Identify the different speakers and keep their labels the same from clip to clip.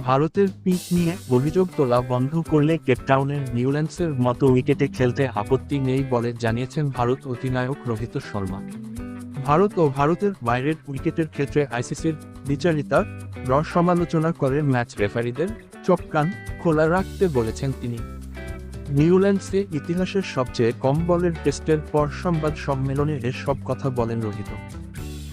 Speaker 1: ভারতের পিচ নিয়ে অভিযোগ তোলা বন্ধ করলে কেপটাউনের নিউল্যান্ডসের মতো উইকেটে খেলতে আপত্তি নেই বলে জানিয়েছেন ভারত অধিনায়ক রোহিত শর্মা। ভারত ও ভারতের বাইরের উইকেটের ক্ষেত্রে আইসিসির বিচারিতা সমালোচনা করে ম্যাচ রেফারিদের চোখ কান খোলা রাখতে বলেছেন তিনি। নিউল্যান্ডসে ইতিহাসের সবচেয়ে কম বলের টেস্টের পর সংবাদ সম্মেলনে এসব কথা বলেন রোহিত।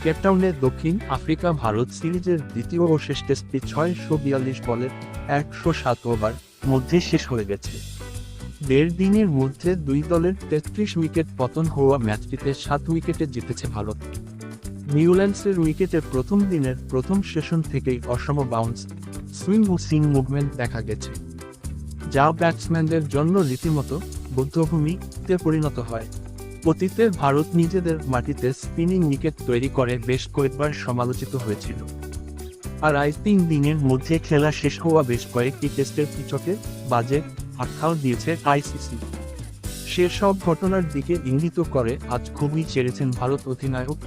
Speaker 1: কেপটাউনে দক্ষিণ আফ্রিকা ভারত সিরিজের দ্বিতীয় ও শেষ টেস্টটি 642 বলের 107 ওভার মধ্যে শেষ হয়ে গেছে। 1.5 দিনের মধ্যে দুই দলের 33 উইকেট পতন হওয়া ম্যাচটিতে 7 উইকেটে জিতেছে ভারত। নিউল্যান্ডসের উইকেটে প্রথম দিনের প্রথম সেশন থেকেই অসম বাউন্স, সুইং ও সিং মুভমেন্ট দেখা গেছে, যা ব্যাটসম্যানদের জন্য রীতিমতো বধ্যভূমিতে পরিণত হয়। অতীতে ভারত নিজেদের মাটিতে স্পিনিং উইকেট তৈরি করে বেশ কয়েকবার সমালোচিত হয়েছিল। আর আজ 3 দিনের মধ্যে খেলা শেষ হওয়া বেশ কয়েকটি টেস্টের পিছকে বাজে আখ্যাও দিয়েছে আইসিসি। সেসব ঘটনার দিকে ইঙ্গিত করে আজ খুবই ছেড়েছেন ভারত অধিনায়ক।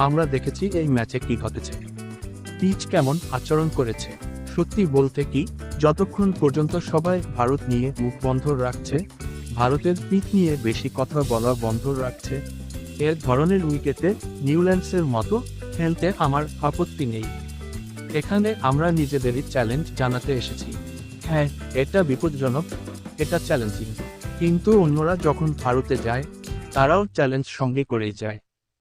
Speaker 1: আমরা দেখেছি এই ম্যাচে কি ঘটেছে, পিচ কেমন আচরণ করেছে। সত্যি বলতে কি, যতক্ষণ পর্যন্ত সবাই ভারত নিয়ে মুখ বন্ধ রাখছে, ভারতের পিচ নিয়ে বেশি কথা বলা বন্ধ রাখছে, এর ধরনের উইকেটে নিউল্যান্ডসের মতো খেলতে আমার আপত্তি নেই। এখানে আমরা নিজেদেরই চ্যালেঞ্জ জানাতে এসেছি। হ্যাঁ, এটা বিপজ্জনক, এটা চ্যালেঞ্জিং, কিন্তু অন্যরা যখন ভারতে যায় তারাও চ্যালেঞ্জ সঙ্গে করেই যায়।